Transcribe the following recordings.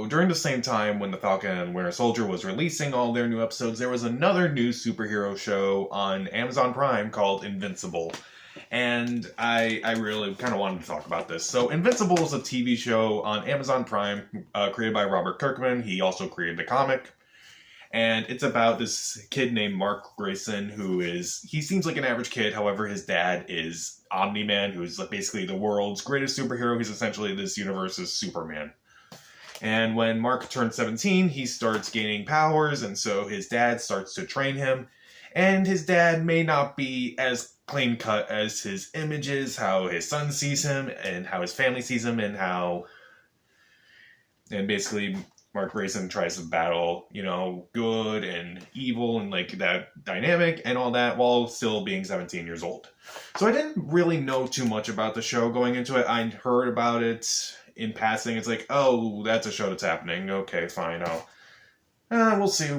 So, during the same time when The Falcon and Winter Soldier was releasing all their new episodes, there was another new superhero show on Amazon Prime called Invincible. And I really kind of wanted to talk about this. So, Invincible is a TV show on Amazon Prime created by Robert Kirkman. He also created the comic. And it's about this kid named Mark Grayson he seems like an average kid. However, his dad is Omni-Man, who's basically the world's greatest superhero. He's essentially this universe's Superman. And when Mark turns 17, he starts gaining powers, and so his dad starts to train him. And his dad may not be as clean-cut as his image is, how his son sees him, and how his family sees him, and basically Mark Grayson tries to battle, good and evil and that dynamic and all that while still being 17 years old. So I didn't really know too much about the show going into it. I heard about it in passing. It's like, oh, that's a show that's happening. Okay, fine. We'll see.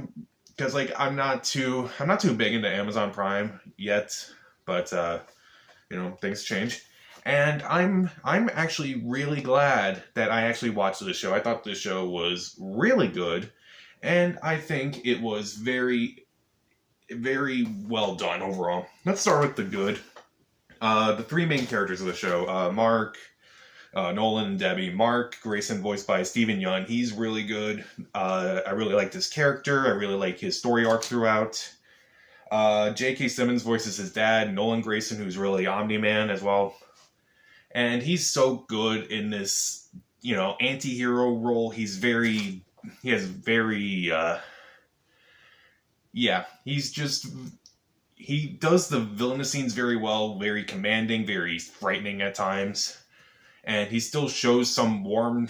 Because I'm not too big into Amazon Prime yet, but things change. And I'm actually really glad that I actually watched this show. I thought this show was really good, and I think it was very, very well done overall. Let's start with the good. The three main characters of the show, Mark, Nolan, and Debbie. Mark Grayson, voiced by Steven Yeun, he's really good. I really like this character. I really like his story arc throughout. J.K. Simmons voices his dad, Nolan Grayson, who's really Omni-Man as well. And he's so good in this, anti-hero role. He does the villainous scenes very well, very commanding, very frightening at times. And he still shows a warm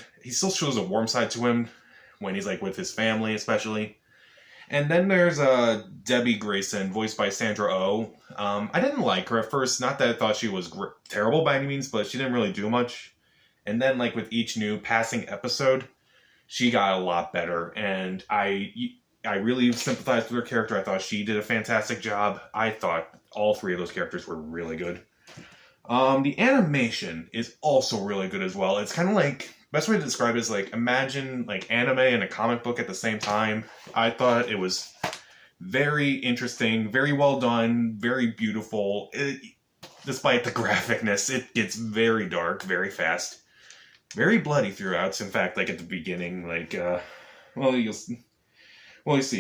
side to him when he's with his family, especially. And then there's Debbie Grayson, voiced by Sandra Oh. I didn't like her at first. Not that I thought she was terrible by any means, but she didn't really do much. And then, with each new passing episode, she got a lot better. And I really sympathized with her character. I thought she did a fantastic job. I thought all three of those characters were really good. The animation is also really good as well. It's kind of best way to describe it is imagine anime and a comic book at the same time. I thought it was very interesting, very well done, very beautiful. Despite the graphicness, it gets very dark, very fast, very bloody throughout. In fact, at the beginning, you'll see,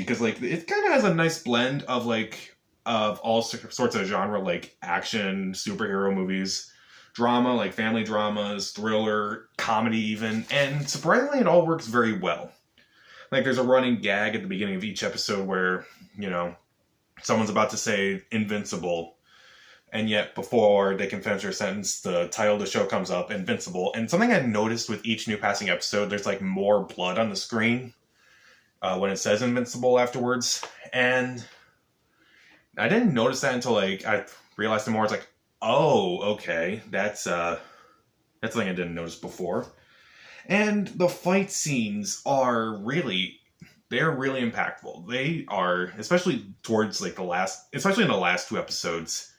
because it kind of has a nice blend of all sorts of genre, action, superhero movies, drama, family dramas, thriller, comedy even, and surprisingly it all works very well. There's a running gag at the beginning of each episode where, someone's about to say Invincible, and yet before they can finish their sentence, the title of the show comes up, Invincible. And something I noticed with each new passing episode, there's more blood on the screen when it says Invincible afterwards, and I didn't notice that until I realized it more. It's oh, okay, that's something I didn't notice before. And the fight scenes are really impactful. They are, especially towards especially in the last two episodes.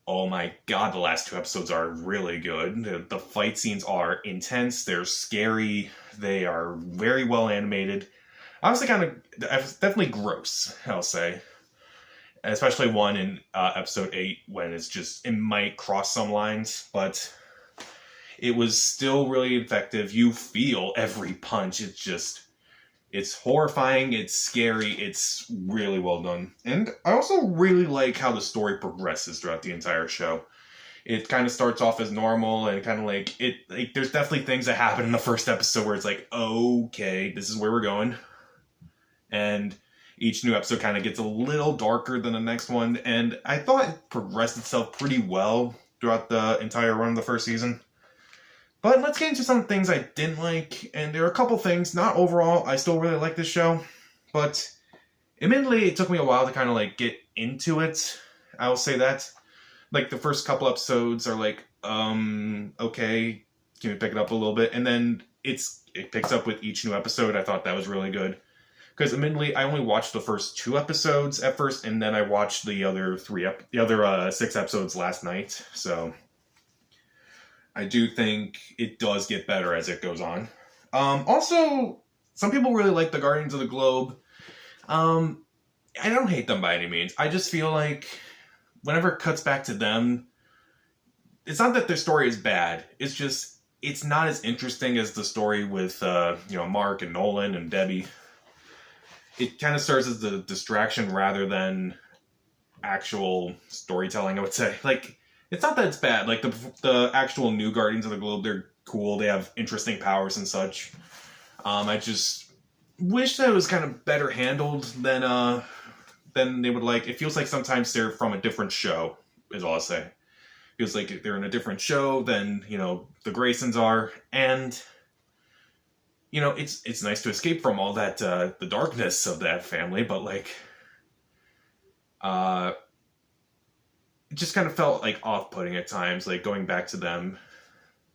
Oh my god, the last two episodes are really good. The fight scenes are intense, they're scary, they are very well animated. Obviously definitely gross, I'll say. Especially one in episode 8 when it might cross some lines, but it was still really effective. You feel every punch. It's horrifying, it's scary, it's really well done. And I also really like how the story progresses throughout the entire show. It kind of starts off as normal and kind of there's definitely things that happen in the first episode where it's okay, this is where we're going. And each new episode kind of gets a little darker than the next one, and I thought it progressed itself pretty well throughout the entire run of the first season. But let's get into some things I didn't like, and there are a couple things. Not overall, I still really like this show, but admittedly, it took me a while to kind of get into it. I will say that. The first couple episodes are okay, can we pick it up a little bit? And then it picks up with each new episode. I thought that was really good. Because admittedly, I only watched the first 2 episodes at first, and then I watched the other 6 episodes last night. So I do think it does get better as it goes on. Also, some people really like the Guardians of the Globe. I don't hate them by any means. I just feel like whenever it cuts back to them, it's not that their story is bad. It's just it's not as interesting as the story with Mark and Nolan and Debbie. It kind of serves as a distraction rather than actual storytelling, I would say. Like, it's not that it's bad. Like, the actual new Guardians of the Globe, they're cool. They have interesting powers and such. I just wish that it was kind of better handled than they would like. It feels like sometimes they're from a different show, is all I'll say. It feels like they're in a different show than, the Graysons are. And it's nice to escape from all that the darkness of that family, but like it just kind of felt like off-putting at times, like going back to them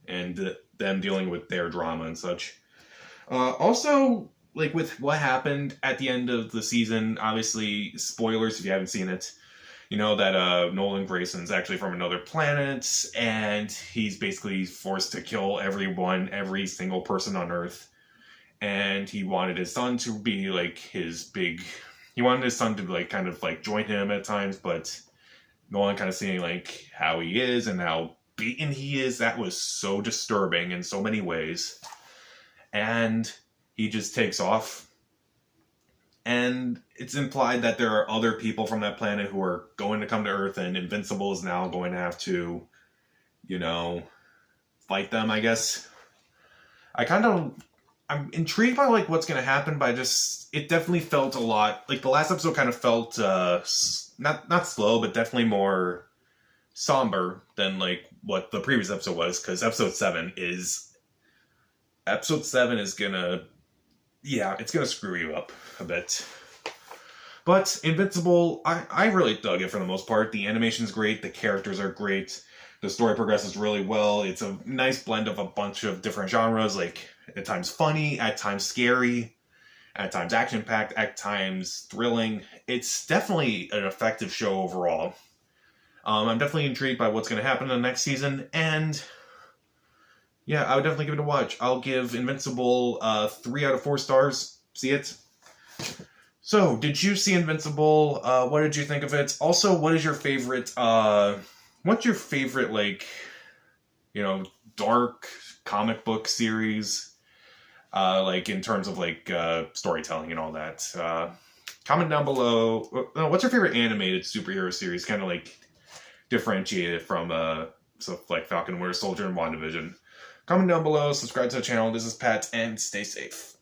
and them dealing with their drama and such. Also, like with what happened at the end of the season, obviously spoilers if you haven't seen it. That Nolan Grayson's actually from another planet, and he's basically forced to kill every single person on Earth. And he wanted his son to be like he wanted his son to like kind of like join him at times, but Nolan kind of seeing like how he is and how beaten he is, that was so disturbing in so many ways. And he just takes off. And it's implied that there are other people from that planet who are going to come to Earth, and Invincible is now going to have to, fight them, I guess. I'm intrigued by like what's going to happen, but it definitely felt a lot like the last episode kind of felt not slow, but definitely more somber than like what the previous episode was, because episode 7 is gonna it's gonna screw you up a bit. But Invincible, I really dug it for the most part. The animation's great, the characters are great, the story progresses really well. It's a nice blend of a bunch of different genres, like at times funny, at times scary, at times action-packed, at times thrilling. It's definitely an effective show overall. I'm definitely intrigued by what's going to happen in the next season, and yeah, I would definitely give it a watch. I'll give Invincible 3 out of 4 stars. See it? So, did you see Invincible? What did you think of it? Also, what is your favorite, what's your favorite, like, dark comic book series? Like, in terms of, like, storytelling and all that. Comment down below. What's your favorite animated superhero series? Kind of, like, differentiated from, like, Falcon and Winter Soldier and WandaVision. Comment down below, subscribe to the channel. This is Pat, and stay safe.